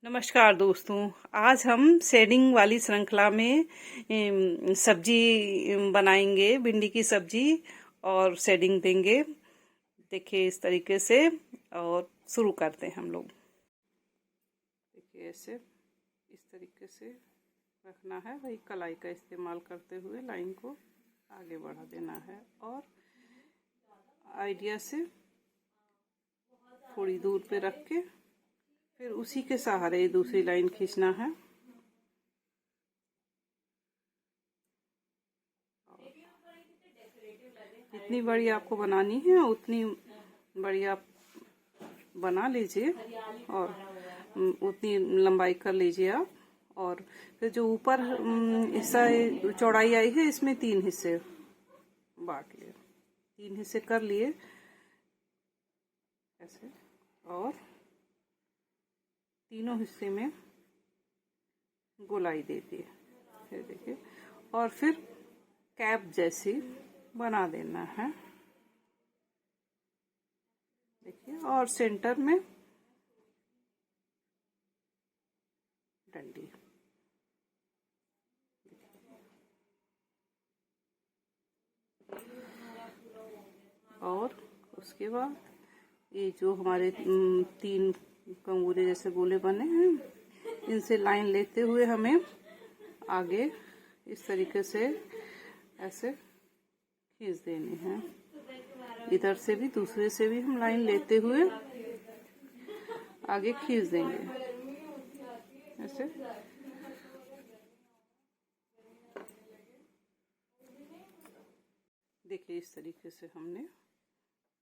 नमस्कार दोस्तों। आज हम शेडिंग वाली श्रृंखला में सब्जी बनाएंगे, भिंडी की सब्जी और शेडिंग देंगे। देखिए इस तरीके से और शुरू करते हैं हम लोग। देखिए ऐसे इस तरीके से रखना है, वही कलाई का इस्तेमाल करते हुए लाइन को आगे बढ़ा देना है और आइडिया से थोड़ी दूर पे रख के फिर उसी के सहारे दूसरी लाइन खींचना है। जितनी बड़ी आपको बनानी है उतनी बड़ी आप बना लीजिए और उतनी लंबाई कर लीजिए आप। और फिर जो ऊपर हिस्सा चौड़ाई आई है इसमें 3 हिस्से बांट लिए, 3 हिस्से कर लिए ऐसे और तीनों हिस्से में गोलाई दे दिए। फिर देखिए और फिर कैप जैसी बना देना है। देखिए और सेंटर में डंडी। और उसके बाद ये जो हमारे 3 कंगूरे जैसे गोले बने हैं, इनसे लाइन लेते हुए हमें आगे इस तरीके से ऐसे खींच देनी है। इधर से भी दूसरे से भी हम लाइन लेते हुए आगे खींच देंगे ऐसे। देखिए इस तरीके से हमने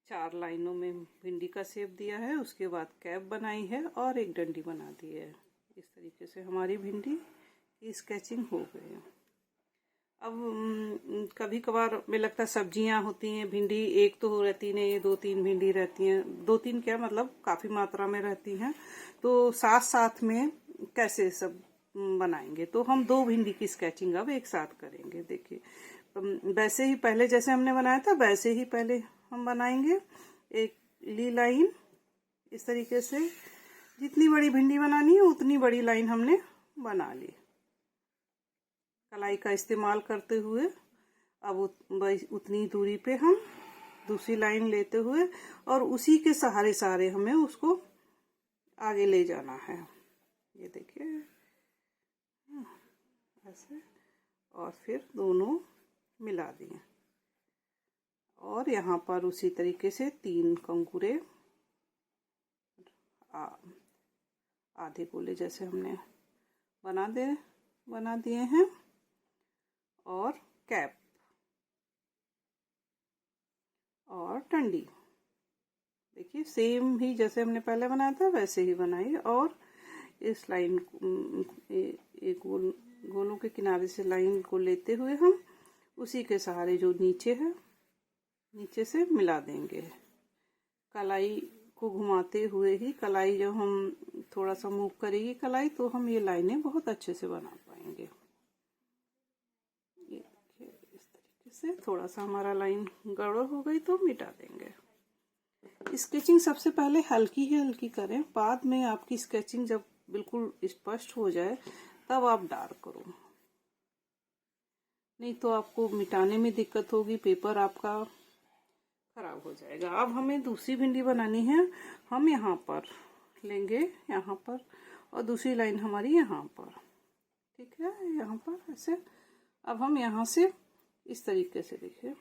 4 लाइनों में भिंडी का शेप दिया है, उसके बाद कैप बनाई है और एक डंडी बना दी है। इस तरीके से हमारी भिंडी की स्केचिंग हो गई है। अब कभी कभार में लगता है सब्जियां होती हैं, भिंडी एक तो रहती नहीं, 2-3 भिंडी रहती हैं। 2-3 क्या मतलब काफ़ी मात्रा में रहती हैं, तो साथ साथ में कैसे सब बनाएंगे। तो हम 2 भिंडी की स्केचिंग अब एक साथ करेंगे। देखिए वैसे ही पहले जैसे हमने बनाया था वैसे ही पहले हम बनाएंगे। एक ली लाइन इस तरीके से, जितनी बड़ी भिंडी बनानी है उतनी बड़ी लाइन हमने बना ली कलाई का इस्तेमाल करते हुए। अब उतनी दूरी पे हम दूसरी लाइन लेते हुए और उसी के सहारे सहारे हमें उसको आगे ले जाना है। ये देखिए ऐसे और फिर दोनों मिला दिए और यहाँ पर उसी तरीके से 3 कंकुरे आधे गोले जैसे हमने बना दिए हैं और कैप और डंडी। देखिए सेम ही जैसे हमने पहले बनाया था वैसे ही बनाई और इस लाइन एक गोलों के किनारे से लाइन को लेते हुए हम उसी के सहारे जो नीचे है नीचे से मिला देंगे। कलाई को घुमाते हुए ही, कलाई जब हम थोड़ा सा मूव करेगी कलाई तो हम ये लाइनें बहुत अच्छे से बना पाएंगे। ये इस तरीके से थोड़ा सा हमारा लाइन गड़बड़ हो गई तो मिटा देंगे। स्केचिंग सबसे पहले हल्की ही हल्की करें, बाद में आपकी स्केचिंग जब बिल्कुल स्पष्ट हो जाए तब आप डार्क करो, नहीं तो आपको मिटाने में दिक्कत होगी, पेपर आपका खराब हो जाएगा। अब हमें दूसरी भिंडी बनानी है। हम यहाँ पर लेंगे, यहाँ पर, और दूसरी लाइन हमारी यहाँ पर, ठीक है, यहाँ पर ऐसे। अब हम यहाँ से इस तरीके से देखिए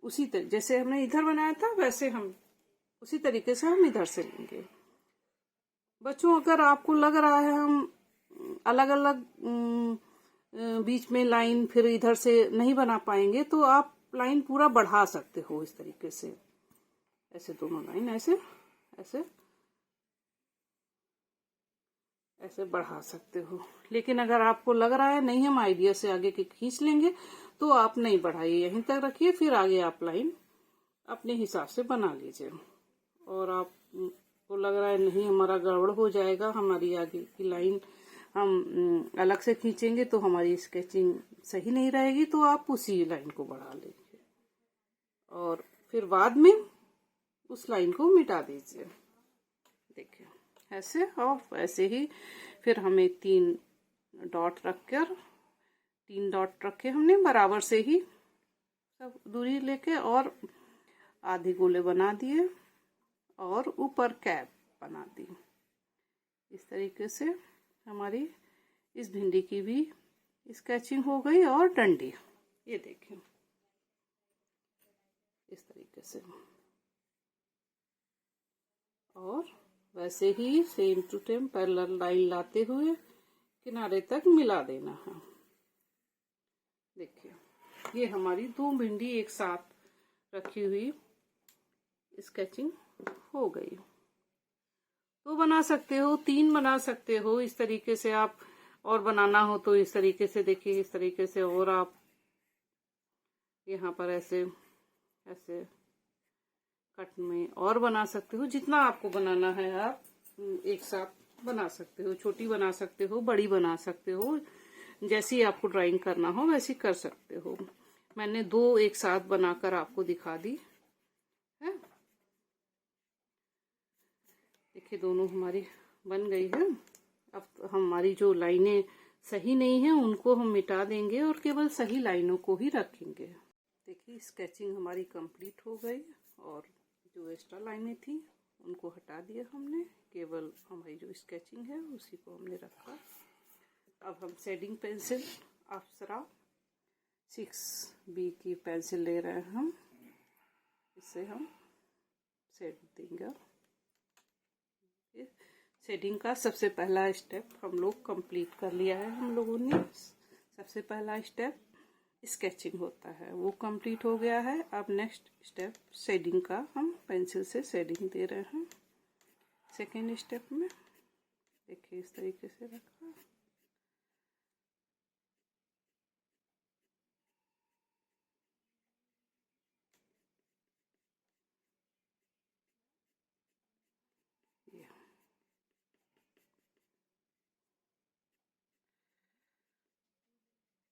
उसी तरीके जैसे हमने इधर बनाया था वैसे हम उसी तरीके से हम इधर से लेंगे। बच्चों अगर आपको लग रहा है हम अलग अलग बीच में लाइन फिर इधर से नहीं बना पाएंगे तो आप लाइन पूरा बढ़ा सकते हो इस तरीके से, ऐसे दोनों लाइन ऐसे ऐसे ऐसे बढ़ा सकते हो। लेकिन अगर आपको लग रहा है नहीं हम आइडिया से आगे की खींच लेंगे तो आप नहीं बढ़ाइए, यहीं तक रखिए, फिर आगे आप लाइन अपने हिसाब से बना लीजिए। और आपको लग रहा है नहीं हमारा गड़बड़ हो जाएगा, हमारी आगे की लाइन हम अलग से खींचेंगे तो हमारी स्केचिंग सही नहीं रहेगी, तो आप उसी लाइन को बढ़ा लीजिए और फिर बाद में उस लाइन को मिटा दीजिए। देखिए ऐसे, और वैसे ही फिर हमें 3 डॉट रखे हमने बराबर से ही सब दूरी लेके, और आधे गोले बना दिए और ऊपर कैप बना दी। इस तरीके से हमारी इस भिंडी की भी स्केचिंग हो गई। और डंडी ये देखिए इस तरीके से, और वैसे ही same to same parallel line लाते हुए किनारे तक मिला देना है। देखिए ये हमारी 2 भिंडी एक साथ रखी हुई स्केचिंग हो गई। 2 बना सकते हो, 3 बना सकते हो, इस तरीके से आप, और बनाना हो तो इस तरीके से देखिए, इस तरीके से, और आप यहाँ पर ऐसे ऐसे कट में और बना सकते हो। जितना आपको बनाना है आप एक साथ बना सकते हो, छोटी बना सकते हो, बड़ी बना सकते हो, जैसी आपको ड्राइंग करना हो वैसी कर सकते हो। मैंने 2 एक साथ बनाकर आपको दिखा दी है। देखिए दोनों हमारी बन गई है। अब हमारी जो लाइनें सही नहीं है उनको हम मिटा देंगे और केवल सही लाइनों को ही रखेंगे। देखिए स्केचिंग हमारी कंप्लीट हो गई, और जो एक्स्ट्रा लाइनें थी उनको हटा दिया हमने, केवल हमारी जो स्केचिंग है उसी को हमने रखा। अब हम शेडिंग पेंसिल अप्सरा 6B की पेंसिल ले रहे हैं हम, इससे हम शेड देंगे। शेडिंग का सबसे पहला स्टेप हम लोग कंप्लीट कर लिया है हम लोगों ने। सबसे पहला स्टेप स्केचिंग होता है वो कंप्लीट हो गया है। अब नेक्स्ट स्टेप शेडिंग का, हम पेंसिल से शेडिंग दे रहे हैं सेकेंड स्टेप में। देखिए इस तरीके से रखा।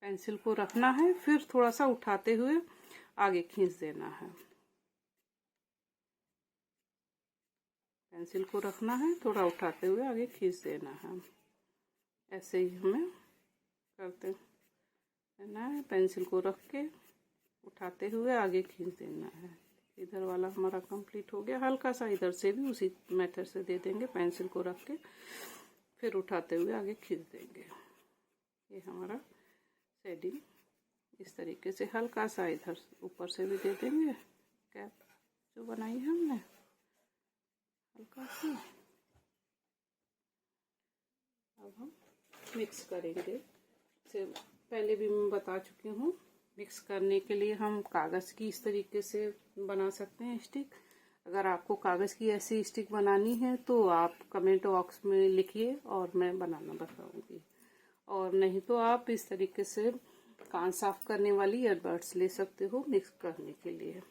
पेंसिल को रखना है, फिर थोड़ा सा उठाते हुए आगे खींच देना है। पेंसिल को रखना है, थोड़ा उठाते हुए आगे खींच देना है। ऐसे ही हमें करते रहना है। पेंसिल को रख के उठाते हुए आगे खींच देना है। इधर वाला हमारा कंप्लीट हो गया। हल्का सा इधर से भी उसी मेथड से दे देंगे, पेंसिल को रख के फिर उठाते हुए आगे खींच देंगे। ये हमारा शेडिंग इस तरीके से हल्का सा इधर ऊपर से भी दे देंगे, कैप जो बनाई है हमने हल्का सी। अब हम मिक्स करेंगे। से पहले भी मैं बता चुकी हूँ, मिक्स करने के लिए हम कागज़ की इस तरीके से बना सकते हैं स्टिक। अगर आपको कागज़ की ऐसी स्टिक बनानी है तो आप कमेंट बॉक्स में लिखिए और मैं बनाना बताऊंगी। और नहीं तो आप इस तरीके से कान साफ करने वाली ईयरबड्स ले सकते हो मिक्स करने के लिए।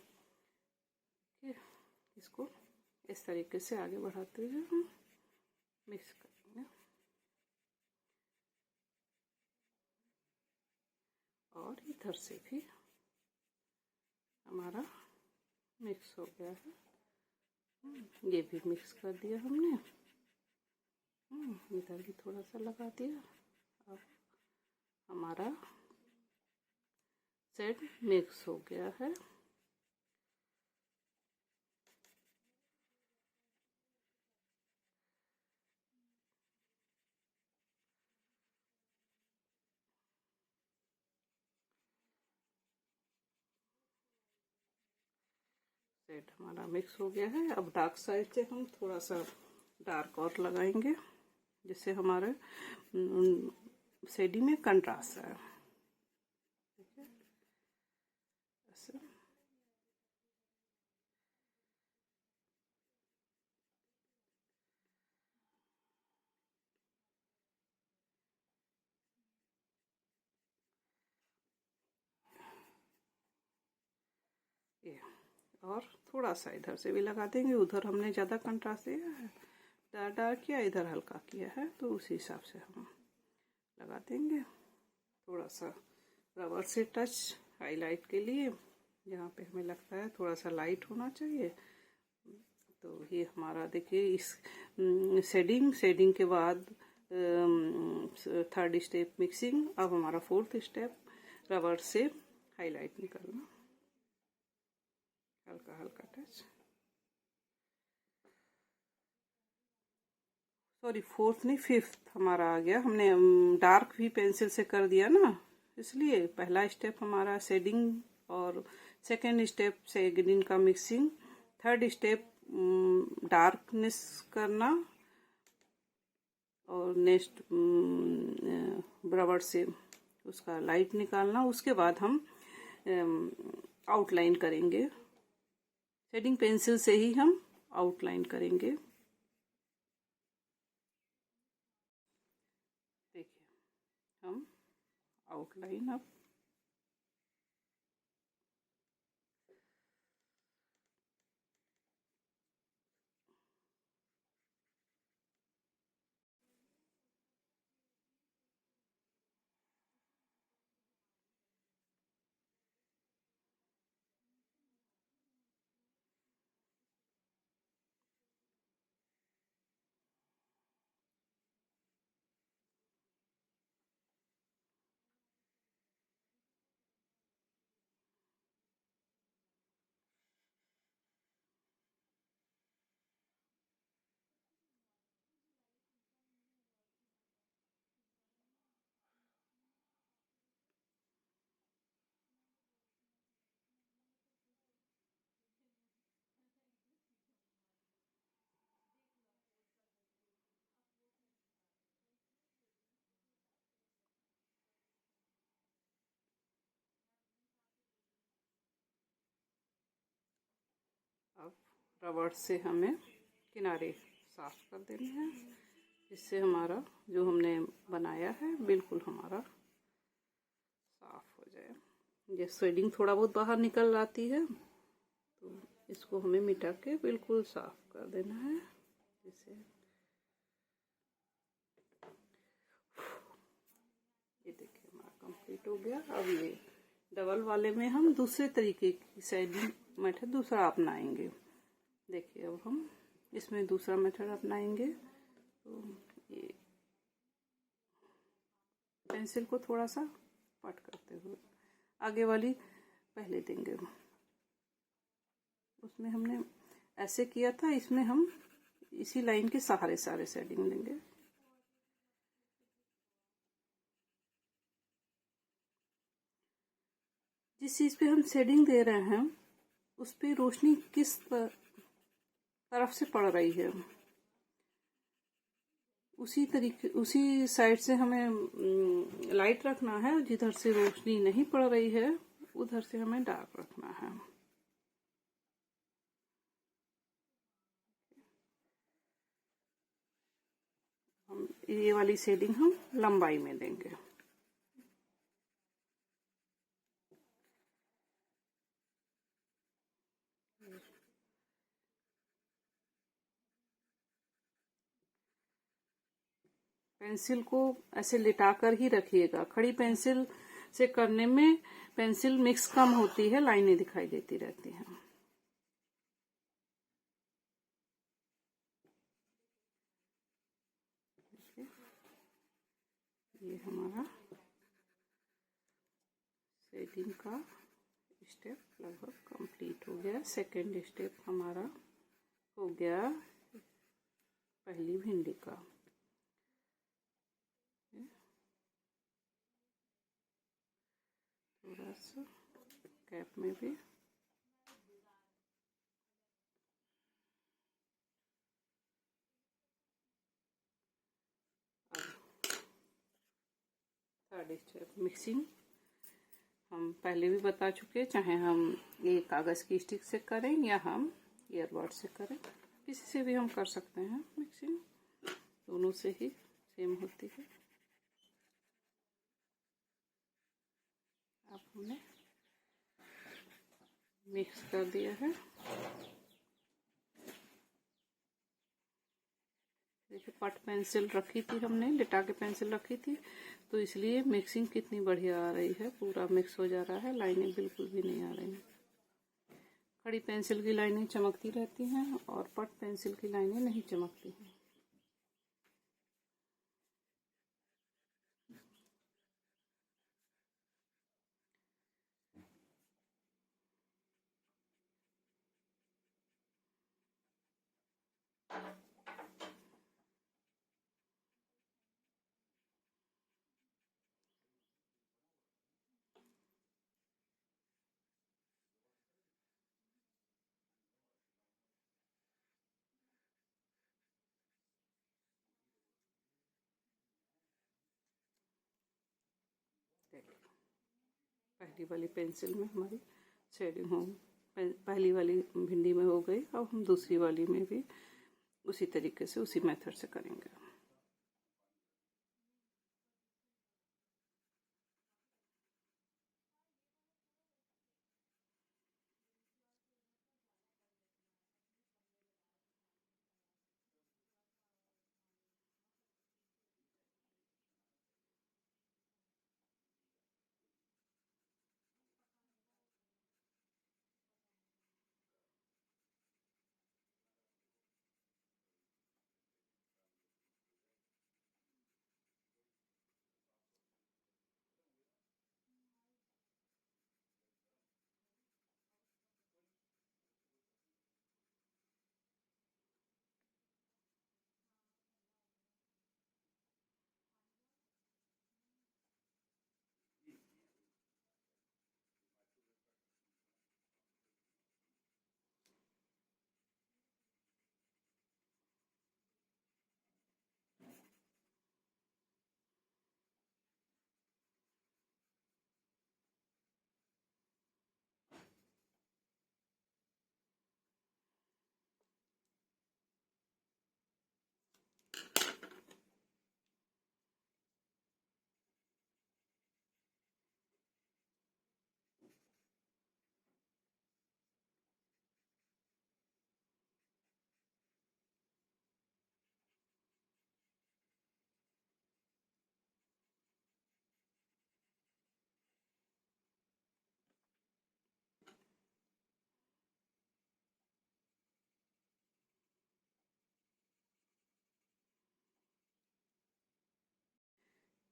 इसको इस तरीके से आगे बढ़ाते हुए हम मिक्स करेंगे। और इधर से भी हमारा मिक्स हो गया है। ये भी मिक्स कर दिया हमने। इधर भी थोड़ा सा लगा दिया। अब हमारा सेट मिक्स हो गया है। सेट हमारा मिक्स हो गया है। अब डार्क साइड से हम थोड़ा सा डार्क और लगाएंगे, जिससे हमारे शेडिंग में कंट्रास्ट है। ठीक है ऐसे। ये और थोड़ा सा इधर से भी लगा देंगे। उधर हमने ज़्यादा कंट्रास्ट दिया है, डार्क किया, इधर हल्का किया है, तो उसी हिसाब से हम लगा देंगे। थोड़ा सा रबर से टच हाईलाइट के लिए, जहाँ पे हमें लगता है थोड़ा सा लाइट होना चाहिए तो ये हमारा देखिए इस शेडिंग के बाद थर्ड स्टेप मिक्सिंग। अब हमारा फोर्थ स्टेप रबर से हाईलाइट निकालना, हल्का हल्का टच। सॉरी फोर्थ नहीं, फिफ्थ हमारा आ गया। हमने डार्क भी पेंसिल से कर दिया ना, इसलिए पहला स्टेप हमारा शेडिंग और सेकेंड स्टेप शेडिंग का मिक्सिंग, थर्ड स्टेप डार्कनेस करना और नेक्स्ट रबर से उसका लाइट निकालना। उसके बाद हम आउटलाइन करेंगे, शेडिंग पेंसिल से ही हम आउटलाइन करेंगे। देखिए हम आउटलाइन अब रबर से हमें किनारे साफ कर देने हैं, जिससे हमारा जो हमने बनाया है बिल्कुल हमारा साफ हो जाए। ये शेडिंग थोड़ा बहुत बाहर निकल आती है तो इसको हमें मिटा के बिल्कुल साफ कर देना है। जिससे ये देखिए हमारा कंप्लीट हो गया। अब ये डबल वाले में हम दूसरे तरीके की शेडिंग मेथड दूसरा अपनाएंगे। देखिए अब हम इसमें दूसरा मेथड अपनाएंगे। तो ये पेंसिल को थोड़ा सा पट करते हुए आगे वाली पहले देंगे, उसमें हमने ऐसे किया था, इसमें हम इसी लाइन के सहारे सारे शेडिंग लेंगे। जिस चीज पे हम शेडिंग दे रहे हैं उस पे रोशनी किस तरफ से पड़ रही है, उसी तरीके उसी साइड से हमें लाइट रखना है। जिधर से रोशनी नहीं पड़ रही है उधर से हमें डार्क रखना है। हम ये वाली शेडिंग हम लंबाई में देंगे। पेंसिल को ऐसे लिटाकर ही रखिएगा। खड़ी पेंसिल से करने में पेंसिल मिक्स कम होती है, लाइनें दिखाई देती रहती हैं। ये हमारा शेडिंग का स्टेप लगभग कंप्लीट हो गया। सेकंड स्टेप हमारा हो गया पहली भिंडी का। थोड़ा सा कैप में भी थर्ड स्टेप मिक्सिंग हम पहले भी बता चुके, चाहे हम ये कागज़ की स्टिक से करें या हम ईयरबड से करें, किसी से भी हम कर सकते हैं मिक्सिंग, दोनों से ही सेम होती है। अब हमने मिक्स कर दिया है। देखिए पट पेंसिल रखी थी हमने, लिटा के पेंसिल रखी थी, तो इसलिए मिक्सिंग कितनी बढ़िया आ रही है, पूरा मिक्स हो जा रहा है, लाइनें बिल्कुल भी नहीं आ रही हैं। खड़ी पेंसिल की लाइनें चमकती रहती हैं और पट पेंसिल की लाइनें नहीं चमकती हैं। पहली वाली पेंसिल में हमारी शेडिंग हो, पहली वाली भिंडी में हो गई। अब हम दूसरी वाली में भी उसी तरीके से उसी मेथड से करेंगे।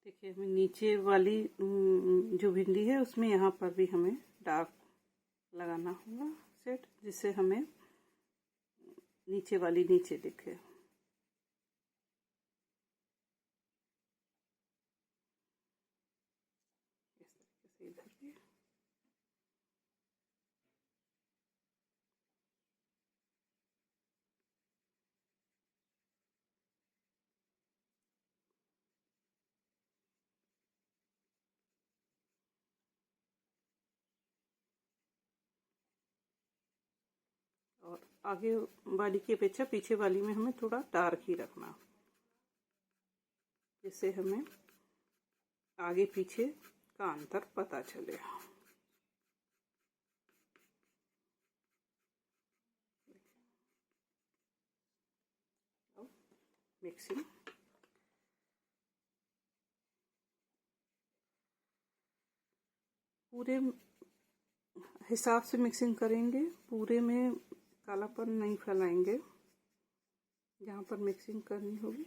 देखिए, हमें नीचे वाली जो भिंडी है उसमें यहाँ पर भी हमें डार्क लगाना होगा सेट, जिससे हमें नीचे वाली नीचे दिखे। इस तरीके से इधर भी। और आगे वाली की अपेक्षा पीछे वाली में हमें थोड़ा डार्क ही रखना, जिससे हमें आगे पीछे का अंतर पता चले। अब मिक्सिंग पूरे हिसाब से मिक्सिंग करेंगे, पूरे में कालापन नहीं फैलाएंगे। जहाँ पर मिक्सिंग करनी होगी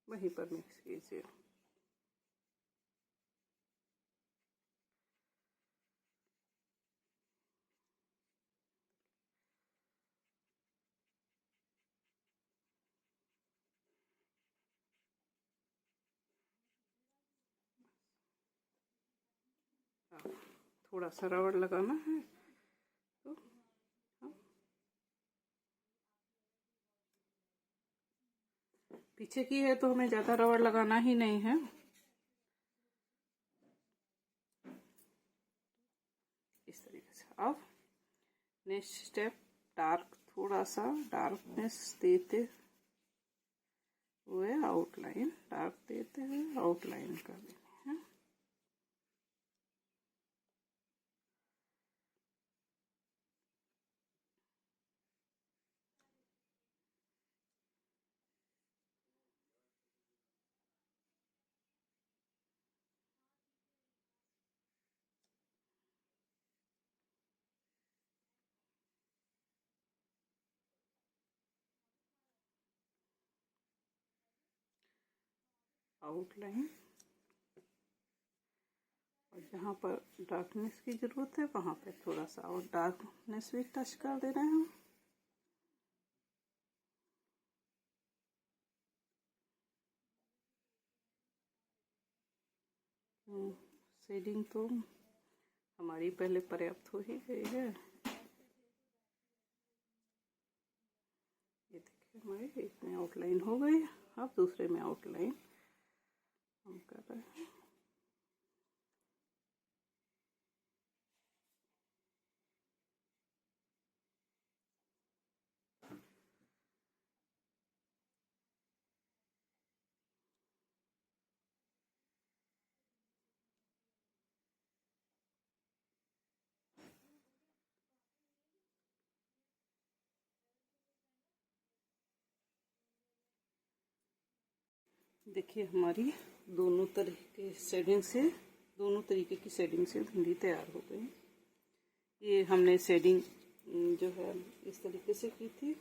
वहीं पर मिक्स कीजिए। थोड़ा सा रबड़ लगाना है तो पीछे की है तो हमें ज़्यादा रबड़ लगाना ही नहीं है। इस तरीके से। अब नेक्स्ट स्टेप, डार्क, थोड़ा सा डार्कनेस देते हुए आउटलाइन, डार्क देते हुए आउटलाइन कर देनी है। आउटलाइन, और जहाँ पर डार्कनेस की ज़रूरत है वहाँ पे थोड़ा सा और डार्कनेस भी टच कर दे रहे हैं हम। शेडिंग तो हमारी पहले पर्याप्त हो ही गई है। ये देखिए हमारे एक में आउटलाइन हो गई, अब दूसरे में आउटलाइन हम कर रहे हैं। देखिए हमारी दोनों तरीके की शेडिंग से भिंडी तैयार हो गई। ये हमने शेडिंग जो है इस तरीके से की थी,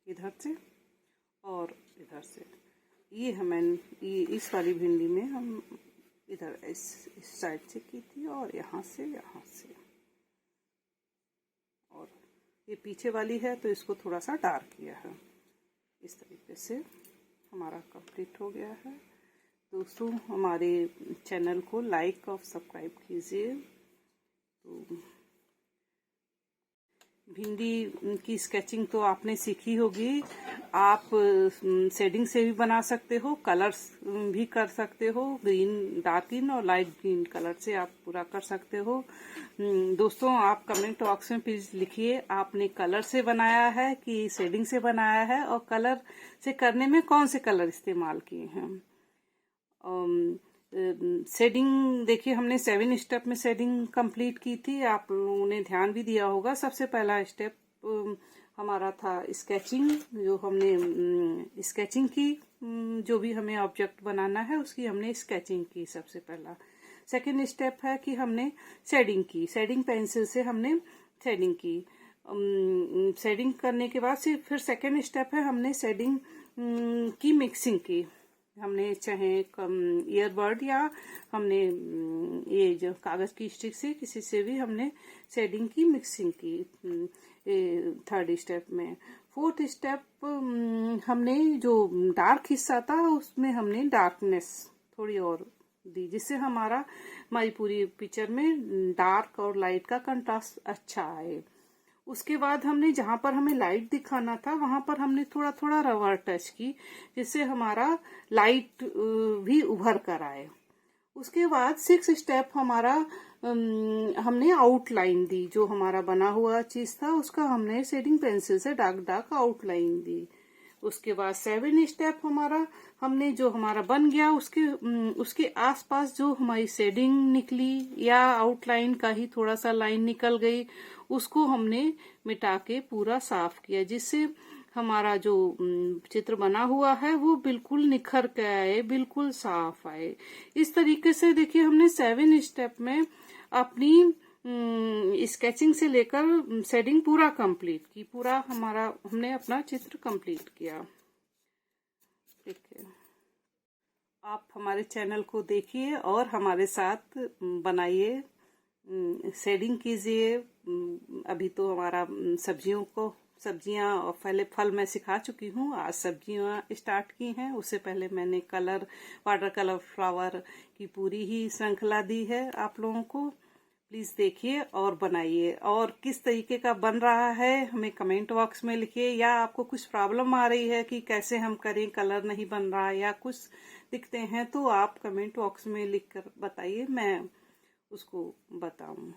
इधर से और इधर से। ये इस वाली भिंडी में हम इधर इस साइड से की थी और यहाँ से। और ये पीछे वाली है तो इसको थोड़ा सा डार्क किया है। इस तरीके से हमारा कंप्लीट हो गया है। दोस्तों हमारे चैनल को लाइक और सब्सक्राइब कीजिए। तो भिंडी की स्केचिंग तो आपने सीखी होगी। आप शेडिंग से भी बना सकते हो, कलर्स भी कर सकते हो, ग्रीन, डार्क ग्रीन और लाइट ग्रीन कलर से आप पूरा कर सकते हो। दोस्तों आप कमेंट बॉक्स में प्लीज लिखिए आपने कलर से बनाया है कि शेडिंग से बनाया है, और कलर से करने में कौन से कलर इस्तेमाल किए हैं। शेडिंग देखिए हमने 7 स्टेप में शेडिंग कंप्लीट की थी, आप लोगों ने ध्यान भी दिया होगा। सबसे पहला स्टेप हमारा था स्केचिंग, जो हमने स्केचिंग की, जो भी हमें ऑब्जेक्ट बनाना है उसकी हमने स्केचिंग की सबसे पहला। सेकंड स्टेप है कि हमने शेडिंग की, शेडिंग पेंसिल से हमने शेडिंग की। शेडिंग करने के बाद फिर सेकंड स्टेप है हमने शेडिंग की मिक्सिंग की। हमने चाहे ईयरबड या हमने ये जो कागज की स्टिक से किसी से भी हमने शेडिंग की मिक्सिंग की थर्ड स्टेप में। फोर्थ स्टेप हमने जो डार्क हिस्सा था उसमें हमने डार्कनेस थोड़ी और दी, जिससे हमारी पूरी पिक्चर में डार्क और लाइट का कंट्रास्ट अच्छा आए। उसके बाद हमने जहां पर हमें लाइट दिखाना था वहां पर हमने थोड़ा थोड़ा रबर टच की, जिससे हमारा लाइट भी उभर कर आए। उसके बाद 6 स्टेप हमारा हमने आउटलाइन दी, जो हमारा बना हुआ चीज था उसका हमने शेडिंग पेंसिल से डार्क आउटलाइन दी। उसके बाद 7 स्टेप हमने जो हमारा बन गया उसके आसपास जो हमारी शेडिंग निकली या आउटलाइन का ही थोड़ा सा लाइन निकल गई, उसको हमने मिटा के पूरा साफ किया, जिससे हमारा जो चित्र बना हुआ है वो बिल्कुल निखर के आए, बिल्कुल साफ आए। इस तरीके से देखिए हमने 7 स्टेप में अपनी स्केचिंग से लेकर शेडिंग पूरा कंप्लीट की, पूरा हमने अपना चित्र कंप्लीट किया। ठीक है, आप हमारे चैनल को देखिए और हमारे साथ बनाइए, शेडिंग कीजिए। अभी तो हमारा सब्जियां और पहले फल मैं सिखा चुकी हूँ, आज सब्जियां स्टार्ट की हैं। उससे पहले मैंने वाटर कलर फ्लावर की पूरी ही श्रृंखला दी है आप लोगों को। प्लीज देखिए और बनाइए, और किस तरीके का बन रहा है हमें कमेंट बॉक्स में लिखिए, या आपको कुछ प्रॉब्लम आ रही है कि कैसे हम करें, कलर नहीं बन रहा या कुछ दिखते हैं, तो आप कमेंट बॉक्स में लिख कर बताइए, मैं उसको बताऊं।